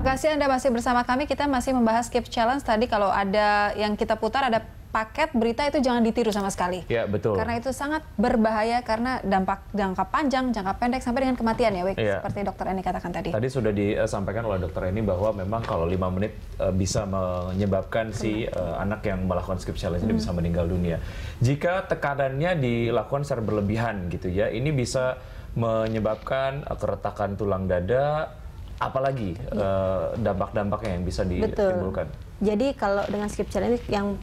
Terima kasih Anda masih bersama kami. Kita masih membahas Skip Challenge. Tadi kalau ada yang kita putar, ada paket berita itu jangan ditiru sama sekali. Ya, betul. Karena itu sangat berbahaya karena dampak jangka panjang, jangka pendek sampai dengan kematian ya, Wik. Ya. Seperti Dokter Eni katakan tadi. Tadi sudah disampaikan oleh Dokter Eni bahwa memang kalau 5 menit bisa menyebabkan si anak yang melakukan Skip Challenge ini bisa meninggal dunia. Jika tekanannya dilakukan secara berlebihan gitu ya, ini bisa menyebabkan keretakan tulang dada, apalagi dampak-dampaknya yang bisa ditimbulkan. Jadi kalau dengan Skip Challenge yang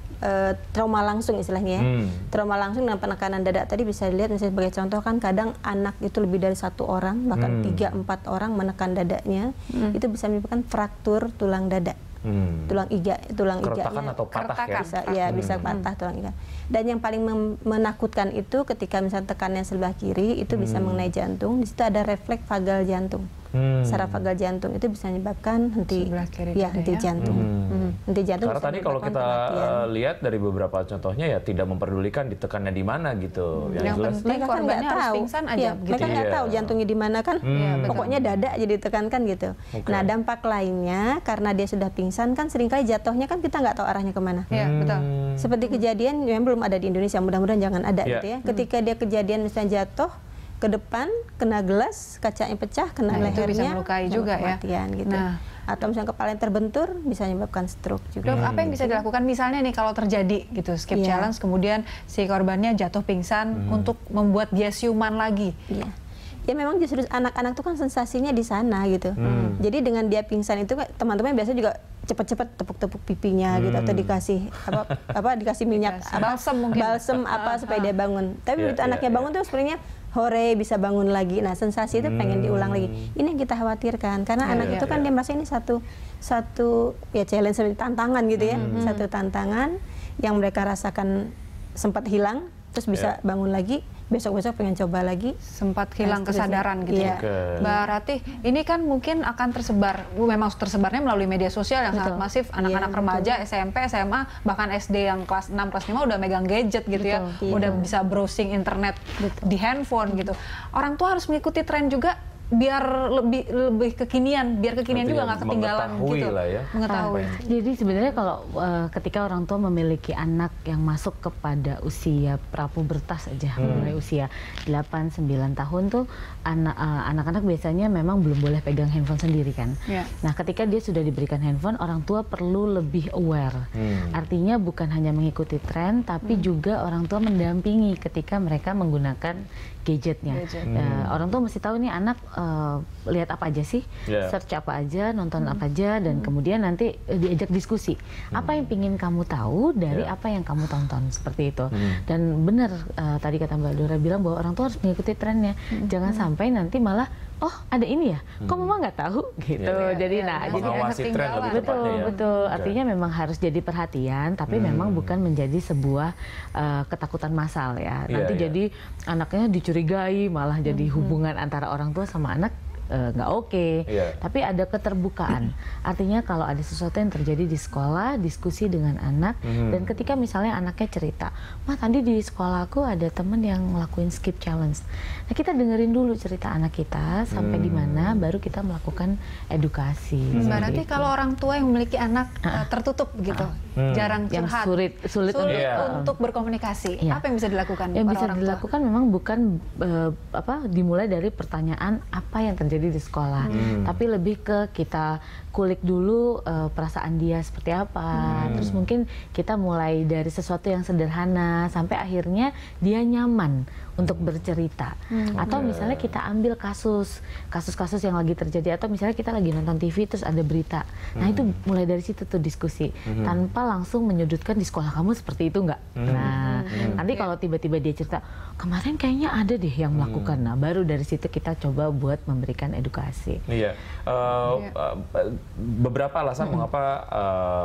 trauma langsung istilahnya ya, trauma langsung dengan penekanan dada tadi bisa dilihat misalnya sebagai contoh kan kadang anak itu lebih dari 1 orang bahkan 3-4 orang menekan dadanya, itu bisa menyebabkan fraktur tulang dada. Tulang iganya atau patah bisa patah tulang iga. Dan yang paling menakutkan itu ketika misalnya tekannya sebelah kiri itu bisa mengenai jantung, di situ ada refleks vagal jantung. Saraf vagal jantung itu bisa menyebabkan henti jantung. Henti jantung. Karena tadi kalau kita lihat dari beberapa contohnya ya tidak memperdulikan ditekannya di mana gitu. Yang penting korbannya harus pingsan aja. Mereka nggak tahu jantungnya di mana kan. Pokoknya dada aja ditekankan gitu. Nah dampak lainnya karena dia sudah pingsan kan seringkali jatuhnya kan kita nggak tahu arahnya kemana. Iya betul. Seperti kejadian yang belum ada di Indonesia, mudah-mudahan jangan ada gitu ya. Ketika dia kejadian misalnya jatuh ke depan, kena gelas, kacanya pecah, kena lehernya, itu bisa melukai juga ya. Gitu. Atau misalnya kepala yang terbentur bisa menyebabkan stroke juga. Dok, apa yang bisa dilakukan misalnya nih kalau terjadi gitu Skip Challenge, kemudian si korbannya jatuh pingsan untuk membuat dia siuman lagi? Ya memang justru anak-anak tuh kan sensasinya di sana gitu. Jadi dengan dia pingsan itu teman-teman biasa juga cepat-cepat tepuk-tepuk pipinya gitu atau dikasih dikasih minyak balsem mungkin. Balsem supaya dia bangun. Tapi begitu anaknya bangun tuh sebenarnya hore bisa bangun lagi. Nah, sensasi itu pengen diulang lagi. Ini yang kita khawatirkan karena anak itu kan dia merasa ini satu ya challenge, tantangan gitu ya. Satu tantangan yang mereka rasakan sempat hilang terus bisa bangun lagi, besok-besok pengen coba lagi, sempat hilang kesadaran gitu ya. Mbak Ratih, ini kan mungkin akan tersebar, memang tersebarnya melalui media sosial yang sangat masif, anak-anak remaja, SMP, SMA, bahkan SD yang kelas 6, kelas 5 udah megang gadget gitu ya, udah bisa browsing internet di handphone gitu. Orang tua harus mengikuti tren juga biar lebih kekinian, biar kekinian juga nggak ketinggalan gitu. Mengetahui. Jadi sebenarnya kalau ketika orang tua memiliki anak yang masuk kepada usia prapubertas aja, mulai usia 8-9 tahun tuh anak-anak biasanya memang belum boleh pegang handphone sendiri kan. Nah, ketika dia sudah diberikan handphone, orang tua perlu lebih aware. Artinya bukan hanya mengikuti tren, tapi juga orang tua mendampingi ketika mereka menggunakan gadgetnya. Orang tua mesti tahu nih anak lihat apa aja sih, search apa aja, nonton apa aja, dan kemudian nanti diajak diskusi. Apa yang pingin kamu tahu dari apa yang kamu tonton, seperti itu. Dan benar tadi kata Mbak Dora bilang bahwa orang tua harus mengikuti trennya. Jangan sampai nanti malah oh ada ini ya, kok mama nggak tahu gitu. Jadi jadi tren lebih betul. Artinya memang harus jadi perhatian, tapi memang bukan menjadi sebuah ketakutan massal ya. Nanti jadi anaknya dicurigai, malah jadi hubungan antara orang tua sama anak nggak oke. Tapi ada keterbukaan. Artinya kalau ada sesuatu yang terjadi di sekolah, diskusi dengan anak, dan ketika misalnya anaknya cerita, "Mah, tadi di sekolahku ada temen yang ngelakuin Skip Challenge." Nah, kita dengerin dulu cerita anak kita sampai di mana, baru kita melakukan edukasi. Berarti kalau orang tua yang memiliki anak tertutup gitu, jarang curhat, sulit untuk berkomunikasi, apa yang bisa dilakukan? Yang bisa dilakukan memang bukan dimulai dari pertanyaan apa yang terjadi di sekolah, tapi lebih ke kita kulik dulu perasaan dia seperti apa, terus mungkin kita mulai dari sesuatu yang sederhana sampai akhirnya dia nyaman untuk bercerita. Atau misalnya kita ambil kasus-kasus yang lagi terjadi, atau misalnya kita lagi nonton TV terus ada berita. Nah, itu mulai dari situ tuh diskusi, tanpa langsung menyudutkan di sekolah kamu seperti itu nggak. Nah, nanti kalau tiba-tiba dia cerita, kemarin kayaknya ada deh yang melakukan. Nah, baru dari situ kita coba buat memberikan edukasi. Beberapa alasan mengapa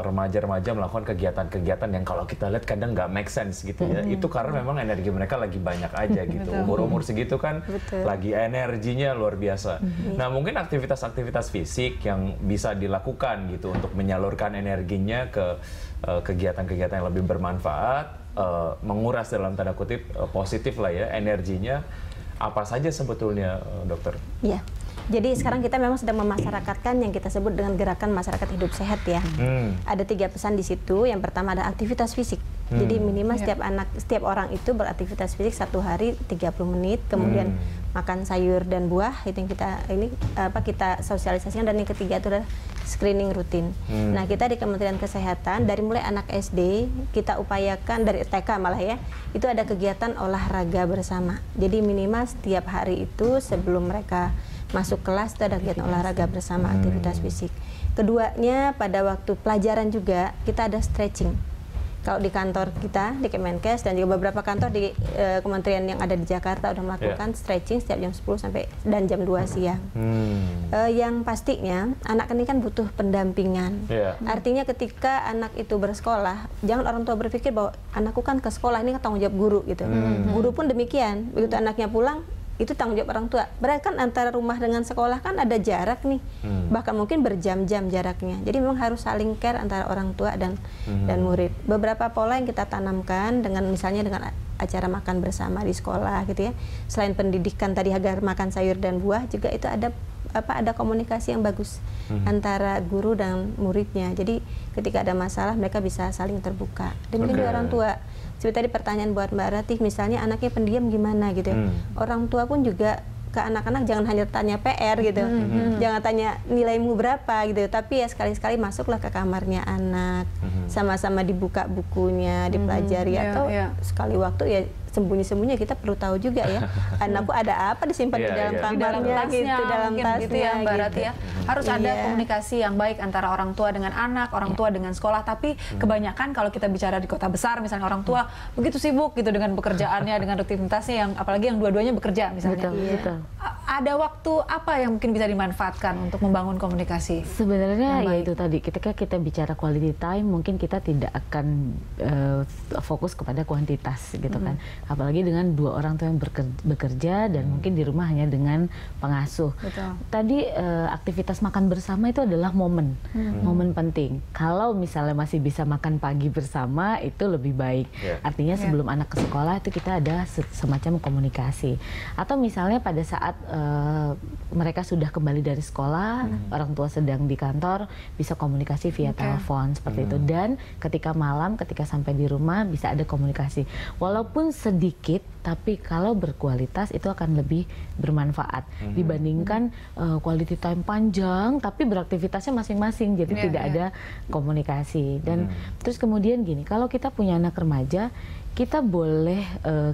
remaja-remaja melakukan kegiatan-kegiatan yang kalau kita lihat kadang nggak make sense gitu ya. Itu karena memang energi mereka lagi banyak aja gitu. Umur-umur segitu kan lagi energinya luar biasa. Nah, mungkin aktivitas-aktivitas fisik yang bisa dilakukan gitu untuk menyalurkan energinya ke kegiatan-kegiatan yang lebih bermanfaat, menguras dalam tanda kutip positif lah ya energinya. Apa saja sebetulnya, dokter? Iya. Jadi sekarang kita memang sedang memasyarakatkan yang kita sebut dengan gerakan masyarakat hidup sehat ya. Ada 3 pesan di situ. Yang pertama ada aktivitas fisik. Jadi minimal setiap orang itu beraktivitas fisik 1 hari 30 menit. Kemudian makan sayur dan buah, itu yang kita sosialisasikan. Dan yang ketiga itu adalah screening rutin. Nah, kita di Kementerian Kesehatan dari mulai anak SD kita upayakan, dari TK malah ya, itu ada kegiatan olahraga bersama. Jadi minimal setiap hari itu sebelum mereka masuk kelas itu ada kegiatan olahraga bersama, aktivitas fisik. Keduanya pada waktu pelajaran juga kita ada stretching. Kalau di kantor kita di Kemenkes dan juga beberapa kantor di kementerian yang ada di Jakarta udah melakukan stretching setiap jam 10 sampai dan jam 2 siang. Yang pastinya anak ini kan butuh pendampingan. Artinya ketika anak itu bersekolah, jangan orang tua berpikir bahwa anakku kan ke sekolah, ini kan tanggung jawab guru gitu. Guru pun demikian. Begitu anaknya pulang, itu tanggung jawab orang tua. Berarti kan antara rumah dengan sekolah kan ada jarak nih, bahkan mungkin berjam-jam jaraknya. Jadi memang harus saling care antara orang tua dan murid. Beberapa pola yang kita tanamkan dengan misalnya dengan acara makan bersama di sekolah gitu ya. Selain pendidikan tadi agar makan sayur dan buah, juga itu ada komunikasi yang bagus antara guru dan muridnya. Jadi ketika ada masalah mereka bisa saling terbuka. Demikian juga orang tua. Seperti tadi pertanyaan buat Mbak Ratih, misalnya anaknya pendiam gimana gitu ya. Orang tua pun juga ke anak-anak jangan hanya tanya PR gitu, jangan tanya nilaimu berapa gitu, tapi ya sekali-sekali masuklah ke kamarnya anak, sama-sama dibuka bukunya, dipelajari, atau sekali waktu ya sembunyi-sembunyi kita perlu tahu juga ya, anakku ada apa disimpan di dalam kamarnya gitu, dalam tasnya gitu ya Mbak Ratih ya. Harus ada komunikasi yang baik antara orang tua dengan anak, orang tua dengan sekolah. Tapi kebanyakan kalau kita bicara di kota besar, misalnya orang tua begitu sibuk gitu dengan pekerjaannya, dengan rutinitasnya, yang apalagi yang dua-duanya bekerja misalnya. Betul. Ada waktu apa yang mungkin bisa dimanfaatkan untuk membangun komunikasi? Sebenarnya ya itu tadi, ketika kita bicara quality time, mungkin kita tidak akan fokus kepada kuantitas gitu kan. Apalagi dengan 2 orang tua yang bekerja dan mungkin di rumah hanya dengan pengasuh. Tadi aktivitas makan bersama itu adalah momen penting. Kalau misalnya masih bisa makan pagi bersama itu lebih baik. Artinya sebelum anak ke sekolah itu kita ada semacam komunikasi. Atau misalnya pada saat mereka sudah kembali dari sekolah, orang tua sedang di kantor, bisa komunikasi via telepon seperti itu. Dan ketika malam, ketika sampai di rumah bisa ada komunikasi. Walaupun sedikit, tapi kalau berkualitas itu akan lebih bermanfaat dibandingkan quality time panjang tapi beraktivitasnya masing-masing, jadi tidak ada komunikasi. Dan terus kemudian gini, kalau kita punya anak remaja, kita boleh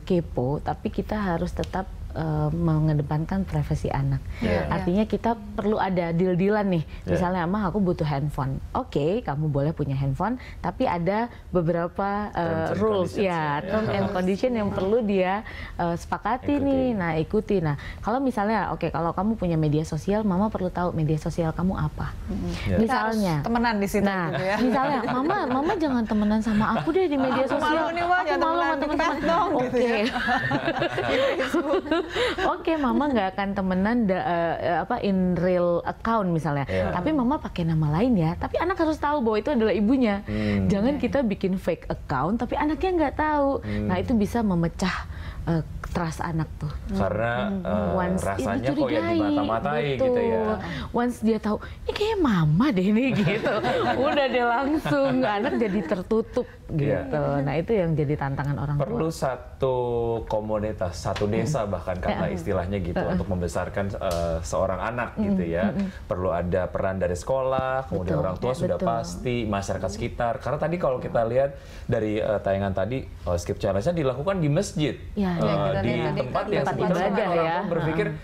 kepo, tapi kita harus tetap mengedepankan privasi anak. Artinya kita perlu ada deal-dealan nih. Misalnya, Mah aku butuh handphone. Oke, kamu boleh punya handphone, tapi ada beberapa rules ya, term and condition yang perlu dia sepakati nih. Nah, ikuti. Nah, kalau misalnya kalau kamu punya media sosial, Mama perlu tahu media sosial kamu apa. Misalnya temenan di situ gitu ya. Misalnya, Mama jangan temenan sama aku deh di media sosial. Aku malu sama teman-teman. Oke, Mama nggak akan temenan in real account misalnya. Tapi Mama pakai nama lain ya. Tapi anak harus tahu bahwa itu adalah ibunya. Jangan kita bikin fake account tapi anaknya nggak tahu. Nah, itu bisa memecah trust anak tuh. Karena rasanya kok ya dimata-matai gitu ya. Once dia tahu, ini kayaknya Mama deh nih gitu. Udah deh langsung anak jadi tertutup gitu. Nah, itu yang jadi tantangan orang tua. Perlu satu komunitas, satu desa bahkan karena istilahnya gitu untuk membesarkan seorang anak gitu ya. Perlu ada peran dari sekolah, kemudian orang tua sudah pasti, masyarakat sekitar. Karena tadi kalau kita lihat dari tayangan tadi, skip challenge-nya dilakukan di masjid. Di tempat yang ibadah ya. Berpikir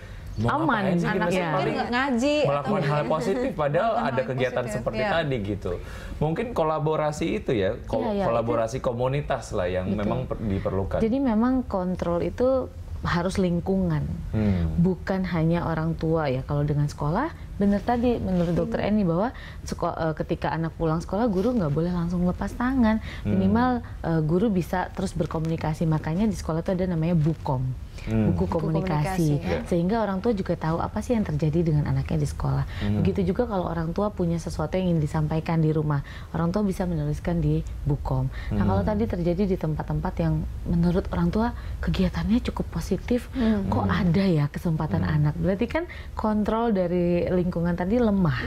aman sih, anak ngaji melakukan hal positif padahal ada kegiatan seperti tadi gitu. Mungkin kolaborasi itu ya, kolaborasi komunitas lah yang memang diperlukan. Jadi memang kontrol itu harus lingkungan, bukan hanya orang tua ya. Kalau dengan sekolah benar tadi menurut dokter Eni bahwa ketika anak pulang sekolah guru nggak boleh langsung lepas tangan, minimal guru bisa terus berkomunikasi. Makanya di sekolah itu ada namanya bukom, buku komunikasi, sehingga orang tua juga tahu apa sih yang terjadi dengan anaknya di sekolah. Begitu juga kalau orang tua punya sesuatu yang ingin disampaikan di rumah, orang tua bisa menuliskan di bukom. Nah kalau tadi terjadi di tempat-tempat yang menurut orang tua kegiatannya cukup positif, kok ada ya kesempatan anak, berarti kan kontrol dari lingkungan tadi lemah.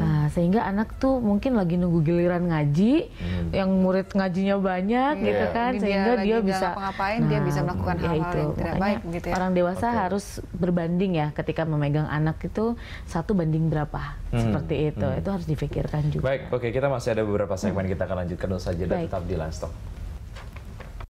Nah, sehingga anak tuh mungkin lagi nunggu giliran ngaji, yang murid ngajinya banyak gitu kan, sehingga dia bisa ngapain, dia bisa melakukan hal-hal yang tidak baik gitu ya. Orang dewasa harus berbanding ya ketika memegang anak itu 1 banding berapa, seperti itu harus difikirkan juga. Baik, oke, kita masih ada beberapa segmen, kita akan lanjutkan dulu saja dan tetap di Lunch Talk.